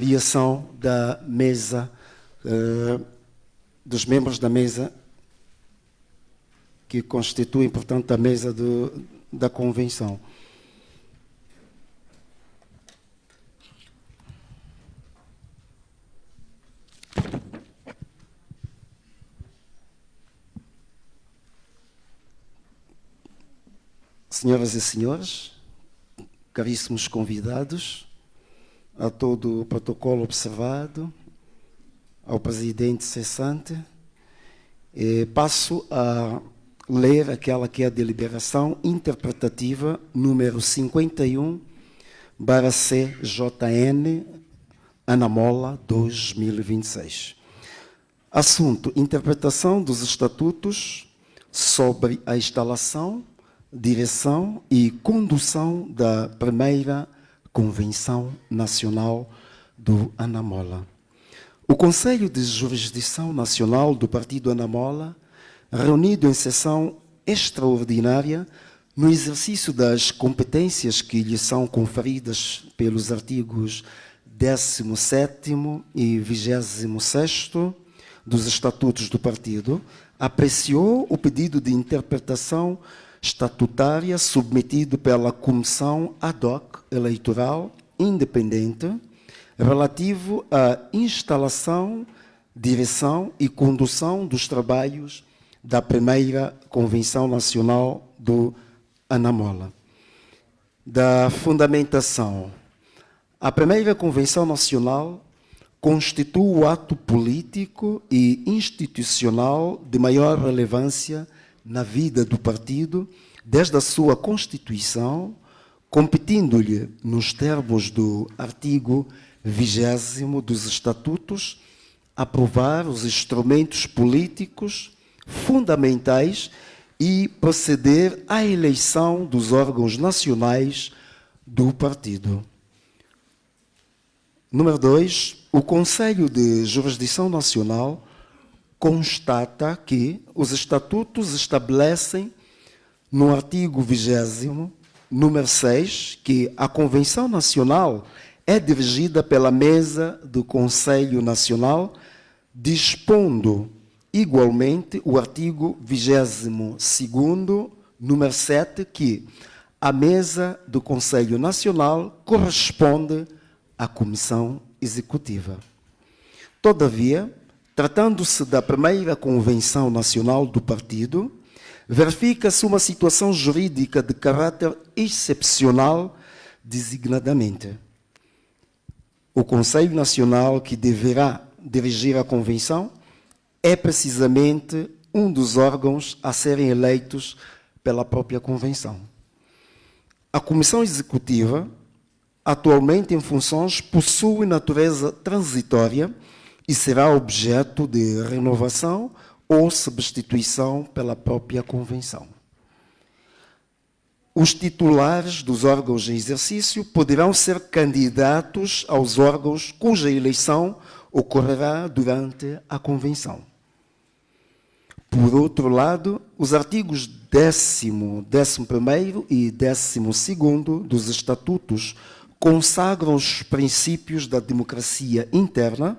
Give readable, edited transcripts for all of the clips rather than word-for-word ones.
criação da mesa, dos membros da mesa, que constituem, portanto, a mesa da convenção. Senhoras e senhores, caríssimos convidados, a todo o protocolo observado, ao presidente cessante, passo a ler aquela que é a deliberação interpretativa número 51/CJN Anamola 2026. Assunto: interpretação dos estatutos sobre a instalação, direção e condução da primeira Convenção Nacional do Anamola. O Conselho de Jurisdição Nacional do Partido Anamola, reunido em sessão extraordinária, no exercício das competências que lhe são conferidas pelos artigos 17º e 26º dos Estatutos do Partido, apreciou o pedido de interpretação estatutária submetido pela Comissão ad hoc eleitoral independente relativo à instalação, direção e condução dos trabalhos da primeira Convenção Nacional do Anamola. Da fundamentação. A primeira Convenção Nacional constitui o ato político e institucional de maior relevância na vida do partido, desde a sua constituição, competindo-lhe, nos termos do artigo 20º dos Estatutos, aprovar os instrumentos políticos fundamentais e proceder à eleição dos órgãos nacionais do partido. Número 2. O Conselho de Jurisdição Nacional constata que os estatutos estabelecem, no artigo 20º, número 6, que a Convenção Nacional é dirigida pela mesa do Conselho Nacional, dispondo igualmente o artigo 22º, número 7, que a mesa do Conselho Nacional corresponde à Comissão Executiva. Todavia, tratando-se da primeira Convenção Nacional do Partido, verifica-se uma situação jurídica de caráter excepcional, designadamente. O Conselho Nacional que deverá dirigir a Convenção é precisamente um dos órgãos a serem eleitos pela própria Convenção. A Comissão Executiva, atualmente em funções, possui natureza transitória e será objeto de renovação ou substituição pela própria Convenção. Os titulares dos órgãos em exercício poderão ser candidatos aos órgãos cuja eleição ocorrerá durante a Convenção. Por outro lado, os artigos 10º, 11º e 12º dos Estatutos consagram os princípios da democracia interna,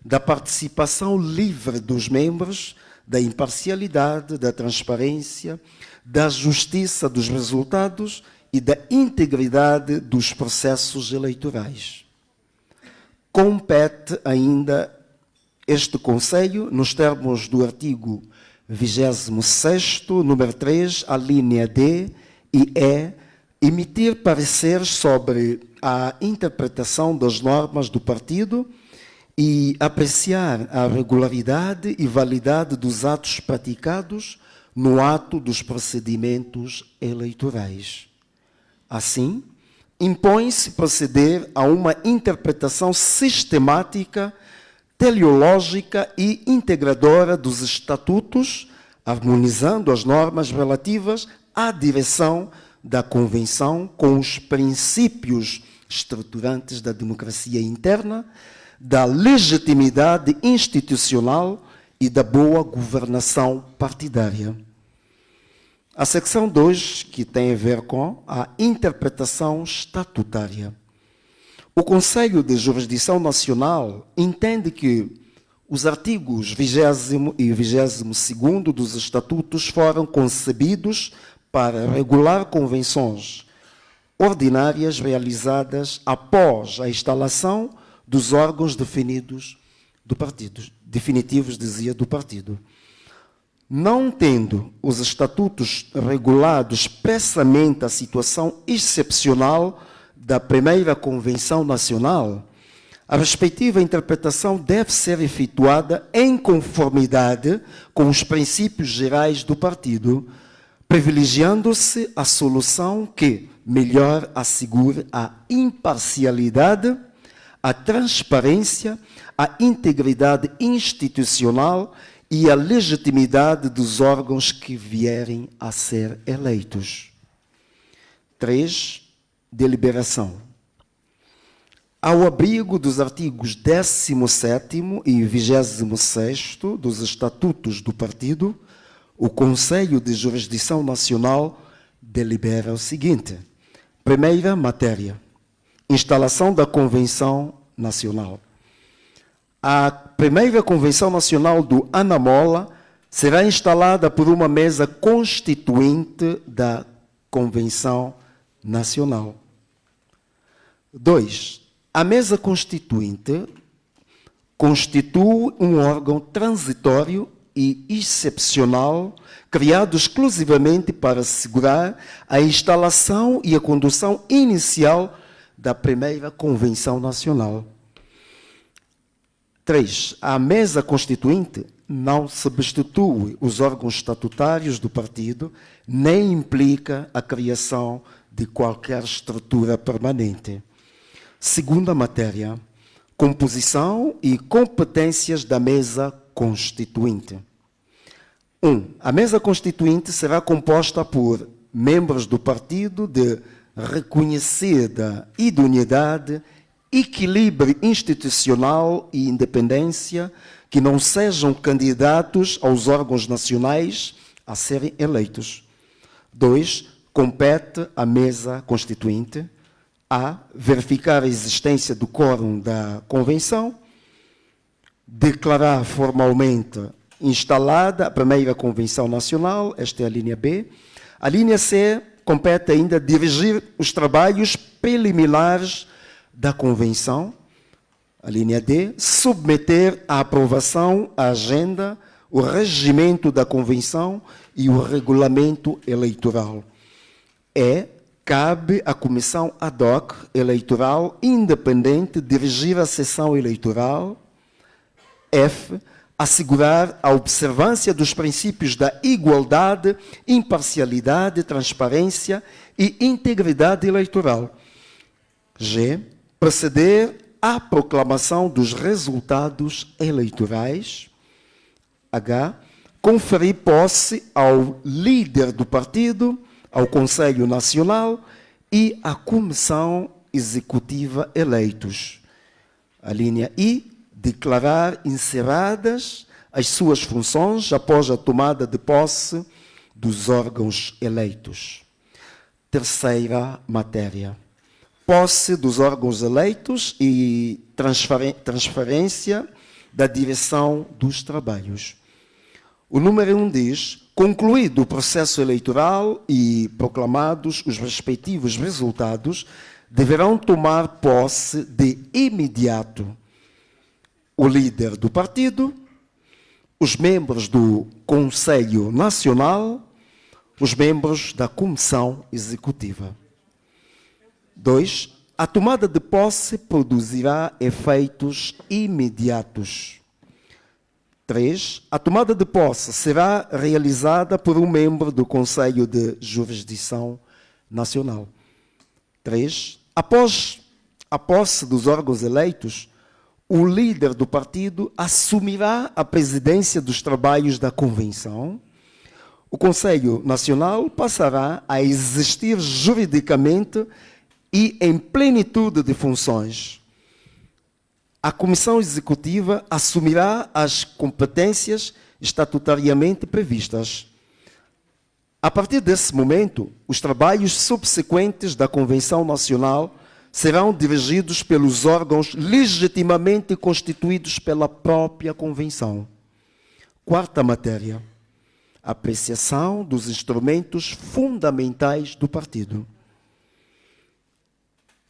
da participação livre dos membros, da imparcialidade, da transparência, da justiça dos resultados e da integridade dos processos eleitorais. Compete ainda este Conselho, nos termos do artigo 26º, número 3, a linha D e E, emitir pareceres sobre a interpretação das normas do partido e apreciar a regularidade e validade dos atos praticados no ato dos procedimentos eleitorais. Assim, impõe-se proceder a uma interpretação sistemática, teleológica e integradora dos estatutos, harmonizando as normas relativas à direção da Convenção com os princípios estruturantes da democracia interna, da legitimidade institucional e da boa governação partidária. A secção 2, que tem a ver com a interpretação estatutária. O Conselho de Jurisdição Nacional entende que os artigos 20º e 22º dos Estatutos foram concebidos para regular convenções ordinárias realizadas após a instalação dos órgãos definitivos do partido. Não tendo os estatutos regulado expressamente a situação excepcional da primeira Convenção Nacional, a respectiva interpretação deve ser efetuada em conformidade com os princípios gerais do partido, privilegiando-se a solução que melhor assegure a imparcialidade, a transparência, a integridade institucional e a legitimidade dos órgãos que vierem a ser eleitos. 3. Deliberação. Ao abrigo dos artigos 17º e 26º dos Estatutos do Partido, o Conselho de Jurisdição Nacional delibera o seguinte. Primeira matéria. Instalação da Convenção Nacional. A primeira Convenção Nacional do Anamola será instalada por uma mesa constituinte da Convenção Nacional. 2. A mesa constituinte constitui um órgão transitório e excepcional criado exclusivamente para assegurar a instalação e a condução inicial da primeira Convenção Nacional. 3. A mesa constituinte não substitui os órgãos estatutários do partido, nem implica a criação de qualquer estrutura permanente. Segunda matéria, composição e competências da mesa constituinte. 1. A mesa constituinte será composta por membros do partido de reconhecida idoneidade, equilíbrio institucional e independência, que não sejam candidatos aos órgãos nacionais a serem eleitos. 2. Compete à mesa constituinte a verificar a existência do quórum da Convenção, declarar formalmente instalada a primeira Convenção Nacional, esta é a linha B. A linha C compete ainda dirigir os trabalhos preliminares da Convenção. A linha D, submeter à aprovação a agenda, o regimento da Convenção e o regulamento eleitoral. E, cabe à Comissão ad hoc eleitoral independente dirigir a sessão eleitoral. F, assegurar a observância dos princípios da igualdade, imparcialidade, transparência e integridade eleitoral. G, proceder à proclamação dos resultados eleitorais. H, conferir posse ao líder do partido, ao Conselho Nacional e à Comissão Executiva eleitos. A linha I, declarar encerradas as suas funções após a tomada de posse dos órgãos eleitos. Terceira matéria. Posse dos órgãos eleitos e transferência da direção dos trabalhos. O número 1 diz, concluído o processo eleitoral e proclamados os respectivos resultados, deverão tomar posse de imediato o líder do partido, os membros do Conselho Nacional, os membros da Comissão Executiva. 2. A tomada de posse produzirá efeitos imediatos. 3. A tomada de posse será realizada por um membro do Conselho de Jurisdição Nacional. 3. Após a posse dos órgãos eleitos, o líder do partido assumirá a presidência dos trabalhos da Convenção. O Conselho Nacional passará a existir juridicamente e em plenitude de funções. A Comissão Executiva assumirá as competências estatutariamente previstas. A partir desse momento, os trabalhos subsequentes da Convenção Nacional serão dirigidos pelos órgãos legitimamente constituídos pela própria Convenção. Quarta matéria: apreciação dos instrumentos fundamentais do partido.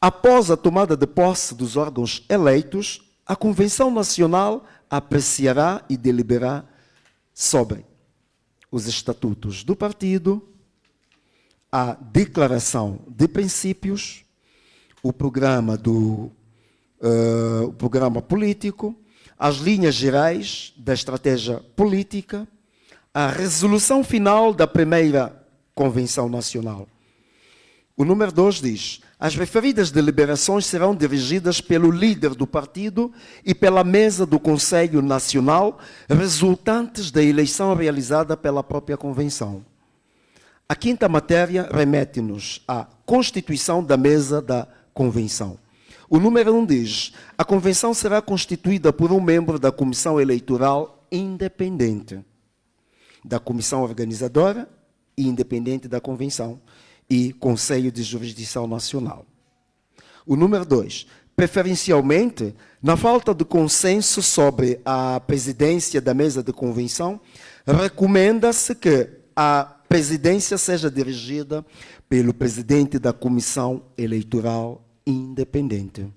Após a tomada de posse dos órgãos eleitos, a Convenção Nacional apreciará e deliberará sobre os estatutos do partido, a declaração de princípios, o programa político, as linhas gerais da estratégia política, a resolução final da primeira Convenção Nacional. O número 2 diz: as referidas deliberações serão dirigidas pelo líder do partido e pela mesa do Conselho Nacional, resultantes da eleição realizada pela própria Convenção. A quinta matéria remete-nos à constituição da mesa da Convenção. O número 1 diz: a Convenção será constituída por um membro da Comissão Eleitoral independente, da Comissão Organizadora e independente da Convenção e Conselho de Jurisdição Nacional. O número 2, preferencialmente, na falta de consenso sobre a presidência da mesa de convenção, recomenda-se que a presidência seja dirigida pelo presidente da Comissão Eleitoral Independente.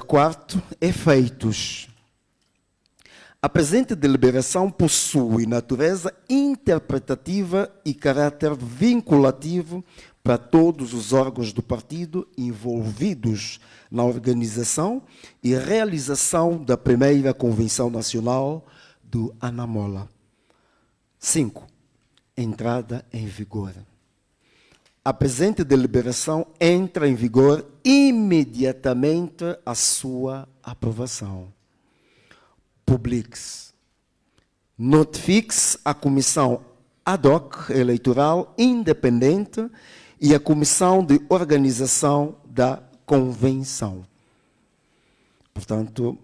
Quarto, efeitos. A presente deliberação possui natureza interpretativa e caráter vinculativo para todos os órgãos do partido envolvidos na organização e realização da primeira Convenção Nacional do Anamola. 5. Entrada em vigor. A presente deliberação entra em vigor imediatamente à sua aprovação. Publique-se. Notifique-se a Comissão Ad hoc Eleitoral Independente e a Comissão de Organização da Convenção. Portanto,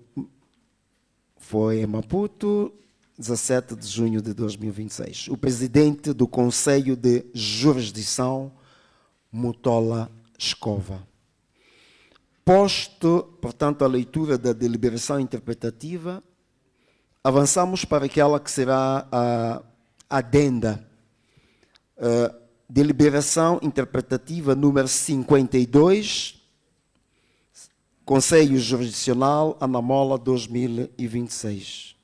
foi em Maputo, 17 de junho de 2026. O presidente do Conselho de Jurisdição, Mutola Escova. Posto, portanto, a leitura da deliberação interpretativa, avançamos para aquela que será a adenda. Deliberação interpretativa número 52, Conselho Jurisdicional, Anamola 2026.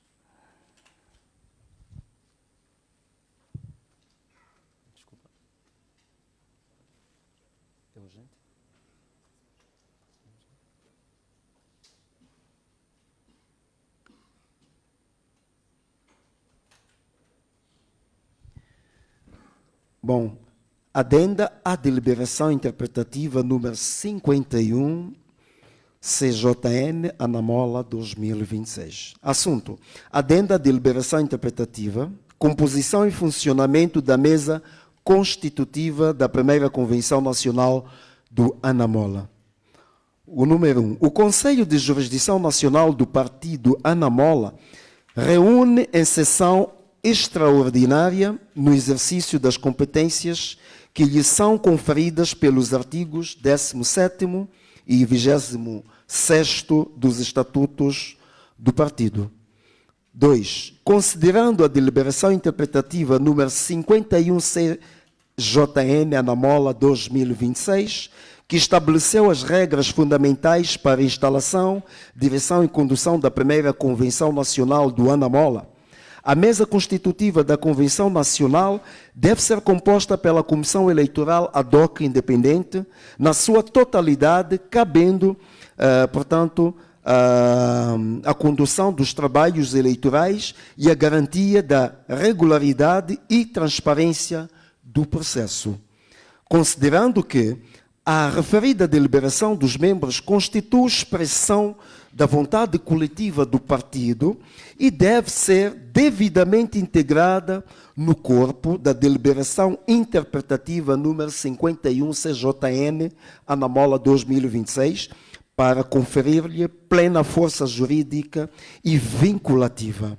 Bom, adenda à deliberação interpretativa número 51, CJN, Anamola 2026. Assunto: adenda à deliberação interpretativa, composição e funcionamento da mesa constitutiva da primeira Convenção Nacional do Anamola. O número 1. O Conselho de Jurisdição Nacional do Partido Anamola reúne em sessão extraordinária no exercício das competências que lhe são conferidas pelos artigos 17º e 26º dos Estatutos do Partido. 2. Considerando a deliberação interpretativa número 51 CJN Anamola 2026, que estabeleceu as regras fundamentais para a instalação, direção e condução da primeira Convenção Nacional do Anamola, a mesa constitutiva da Convenção Nacional deve ser composta pela Comissão Eleitoral Ad hoc Independente, na sua totalidade, cabendo, portanto, a condução dos trabalhos eleitorais e a garantia da regularidade e transparência do processo. Considerando que a referida deliberação dos membros constitui expressão da vontade coletiva do partido e deve ser devidamente integrada no corpo da deliberação interpretativa número 51 CJN Anamola 2026 para conferir-lhe plena força jurídica e vinculativa.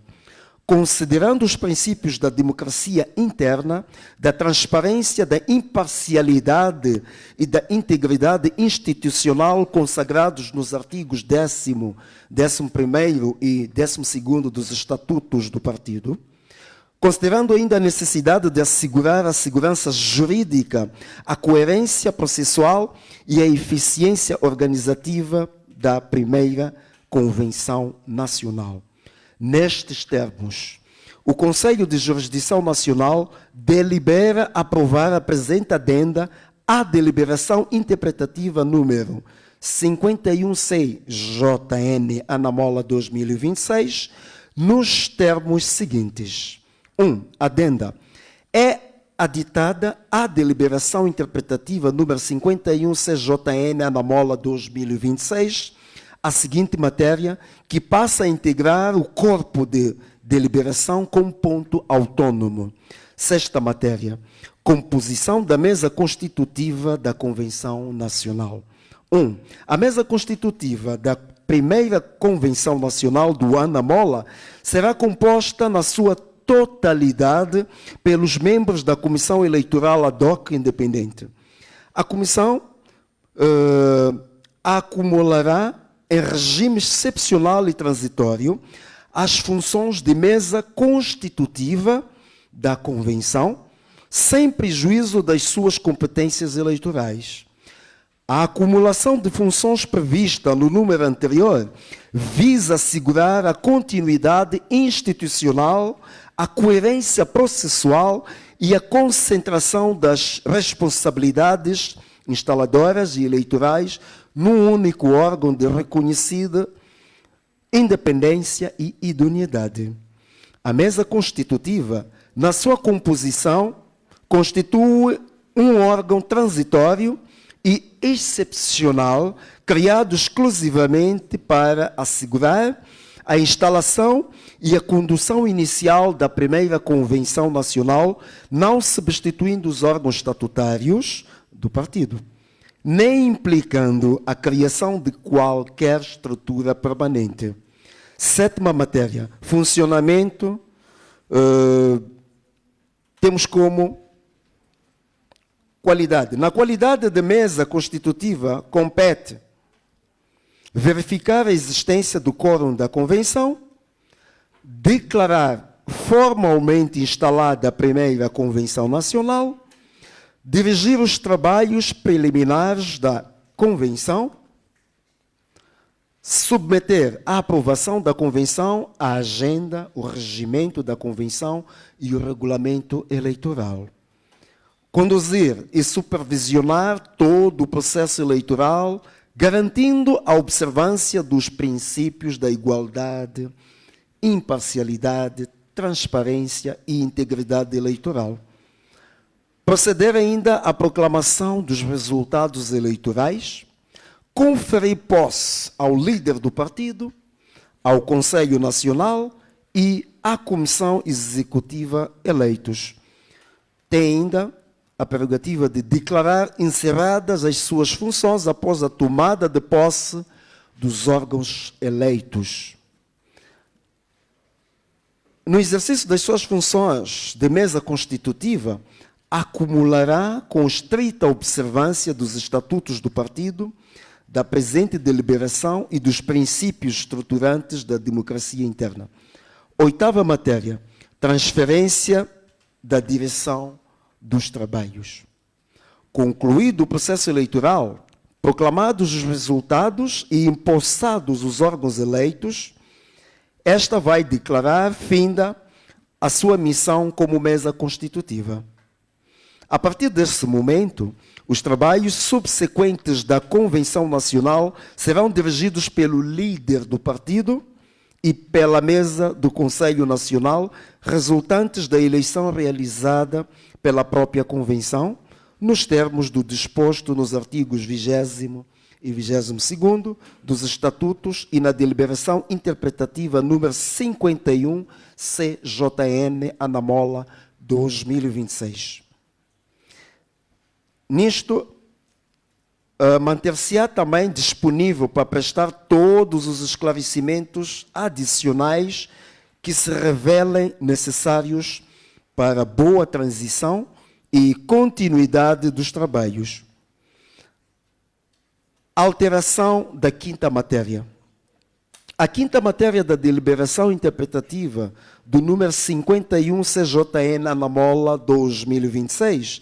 considerando os princípios da democracia interna, da transparência, da imparcialidade e da integridade institucional consagrados nos artigos 10º, 11º e 12º dos Estatutos do Partido, considerando ainda a necessidade de assegurar a segurança jurídica, a coerência processual e a eficiência organizativa da primeira Convenção Nacional. Nestes termos, o Conselho de Jurisdição Nacional delibera aprovar a presente adenda à deliberação interpretativa número 51C-JN Anamola 2026, nos termos seguintes. 1. Adenda. É aditada a deliberação interpretativa número 51CJN Anamola 2026, a seguinte matéria, que passa a integrar o corpo de deliberação como ponto autônomo. Sexta matéria, composição da mesa constitutiva da Convenção Nacional. 1. A mesa constitutiva da primeira Convenção Nacional do Anamola será composta na sua totalidade pelos membros da Comissão Eleitoral ad hoc independente. A comissão acumulará em regime excepcional e transitório as funções de mesa constitutiva da Convenção, sem prejuízo das suas competências eleitorais. A acumulação de funções prevista no número anterior visa assegurar a continuidade institucional, a coerência processual e a concentração das responsabilidades instaladoras e eleitorais num único órgão de reconhecida independência e idoneidade. A mesa constitutiva, na sua composição, constitui um órgão transitório e excepcional, criado exclusivamente para assegurar a instalação e a condução inicial da primeira Convenção Nacional, não substituindo os órgãos estatutários do partido, nem implicando a criação de qualquer estrutura permanente. Sétima matéria, funcionamento, temos como qualidade. Na qualidade de mesa constitutiva, compete verificar a existência do quórum da Convenção, declarar formalmente instalada a primeira Convenção Nacional, dirigir os trabalhos preliminares da Convenção, submeter à aprovação da Convenção a agenda, o regimento da Convenção e o regulamento eleitoral. Conduzir e supervisionar todo o processo eleitoral, garantindo a observância dos princípios da igualdade, imparcialidade, transparência e integridade eleitoral. Proceder ainda à proclamação dos resultados eleitorais, conferir posse ao líder do partido, ao Conselho Nacional e à Comissão Executiva eleitos. Tem ainda a prerrogativa de declarar encerradas as suas funções após a tomada de posse dos órgãos eleitos. No exercício das suas funções de mesa constitutiva, acumulará com estrita observância dos estatutos do partido, da presente deliberação e dos princípios estruturantes da democracia interna. Oitava matéria, transferência da direção dos trabalhos. Concluído o processo eleitoral, proclamados os resultados e empossados os órgãos eleitos, esta vai declarar finda a sua missão como mesa constitutiva. A partir desse momento, os trabalhos subsequentes da Convenção Nacional serão dirigidos pelo líder do partido e pela mesa do Conselho Nacional, resultantes da eleição realizada pela própria Convenção, nos termos do disposto nos artigos 20º e 22º dos Estatutos e na deliberação interpretativa número 51 CJN Anamola 2026. Nisto, manter-se-á também disponível para prestar todos os esclarecimentos adicionais que se revelem necessários para boa transição e continuidade dos trabalhos. Alteração da quinta matéria. A quinta matéria da deliberação interpretativa do número 51 CJN Anamola 2026,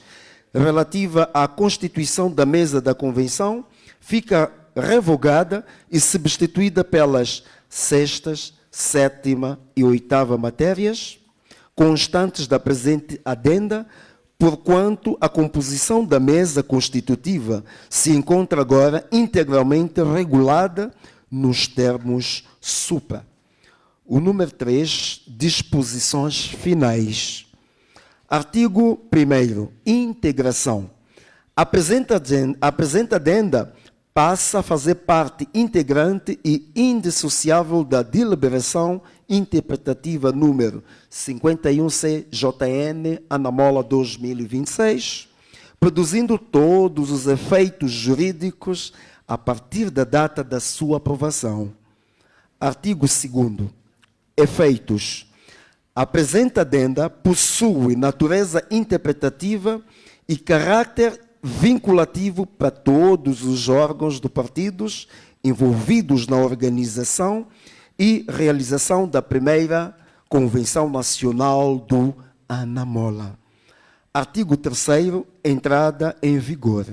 relativa à constituição da mesa da convenção, fica revogada e substituída pelas sextas, sétima e oitava matérias, constantes da presente adenda, porquanto a composição da mesa constitutiva se encontra agora integralmente regulada nos termos supra. O número 3, disposições finais. Artigo 1º, integração. A presente adenda passa a fazer parte integrante e indissociável da deliberação interpretativa número 51-CJN, Anamola 2026, produzindo todos os efeitos jurídicos a partir da data da sua aprovação. Artigo 2º. Efeitos. A presente adenda possui natureza interpretativa e caráter vinculativo para todos os órgãos do partidos envolvidos na organização e realização da primeira Convenção Nacional do Anamola. Artigo 3º. Entrada em vigor.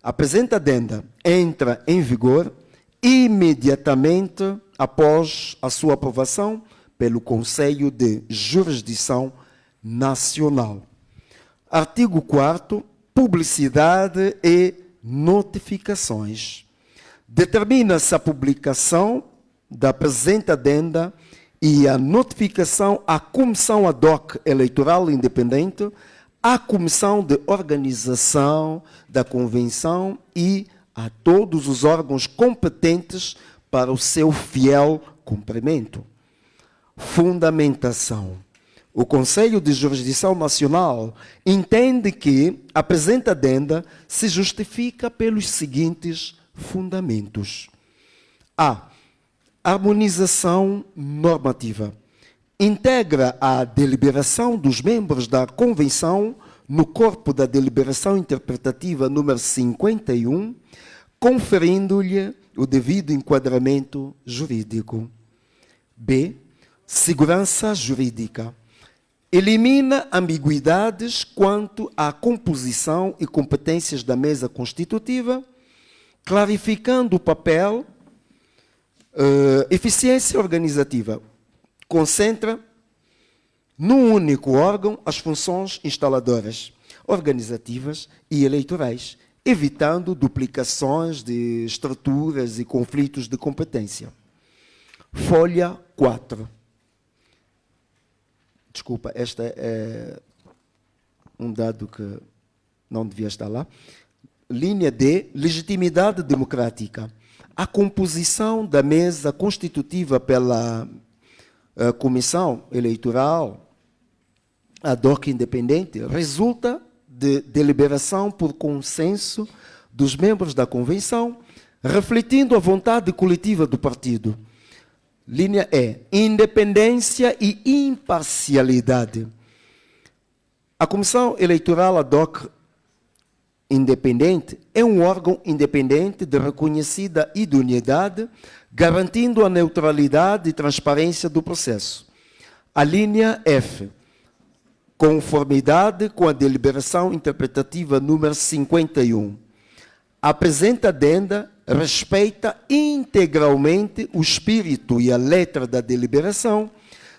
A presente adenda entra em vigor imediatamente após a sua aprovação pelo Conselho de Jurisdição Nacional. Artigo 4º. Publicidade e notificações. Determina-se a publicação da presente adenda e a notificação à Comissão ad hoc Eleitoral Independente, à Comissão de Organização da Convenção e a todos os órgãos competentes para o seu fiel cumprimento. Fundamentação. O Conselho de Jurisdição Nacional entende que a presente adenda se justifica pelos seguintes fundamentos. A. Harmonização normativa. Integra a deliberação dos membros da Convenção no corpo da deliberação interpretativa número 51, conferindo-lhe o devido enquadramento jurídico. B. Segurança jurídica. Elimina ambiguidades quanto à composição e competências da mesa constitutiva, clarificando o papel, eficiência organizativa. Concentra num único órgão as funções instaladoras, organizativas e eleitorais, evitando duplicações de estruturas e conflitos de competência. Folha 4. Desculpa, este é um dado que não devia estar lá. Linha D, legitimidade democrática. A composição da mesa constitutiva pela Comissão Eleitoral ad hoc independente resulta de deliberação por consenso dos membros da Convenção, refletindo a vontade coletiva do partido. Linha E, independência e imparcialidade. A Comissão Eleitoral ad hoc independente é um órgão independente de reconhecida idoneidade, garantindo a neutralidade e transparência do processo. A linha F, conformidade com a deliberação interpretativa número 51. A presente adenda respeita integralmente o espírito e a letra da deliberação,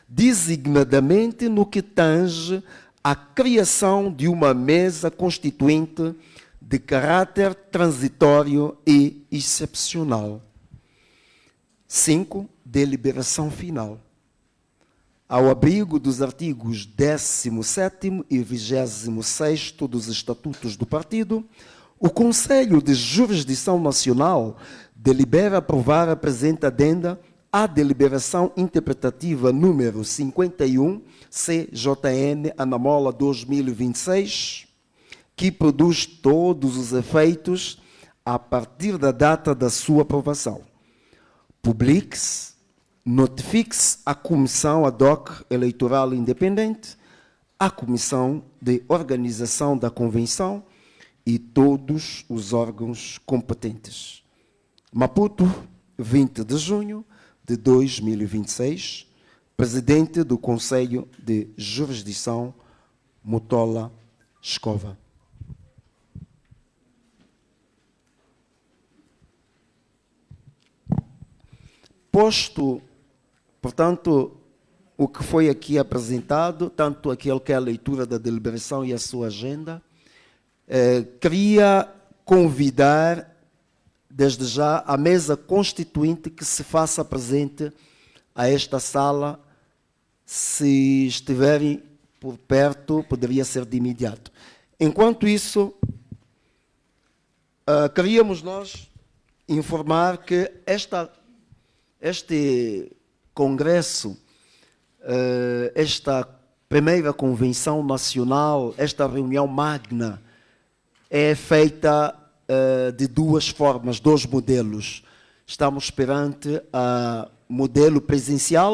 designadamente no que tange à criação de uma mesa constituinte de caráter transitório e excepcional. 5. Deliberação final. Ao abrigo dos artigos 17º e 26º dos Estatutos do Partido, o Conselho de Jurisdição Nacional delibera aprovar a presente adenda à deliberação interpretativa número 51, CJN Anamola 2026, que produz todos os efeitos a partir da data da sua aprovação. Publique-se notifique-se à Comissão ad hoc eleitoral independente, à Comissão de Organização da Convenção e todos os órgãos competentes. Maputo, 20 de junho de 2026, Presidente do Conselho de Jurisdição, Mutola Escova. Posto, portanto, o que foi aqui apresentado, tanto aquele que é a leitura da deliberação e a sua agenda, queria convidar, desde já, a mesa constituinte que se faça presente a esta sala. Se estiverem por perto, poderia ser de imediato. Enquanto isso, queríamos nós informar que este congresso, esta primeira convenção nacional, esta reunião magna, é feita de duas formas, dois modelos. Estamos perante a modelo presencial,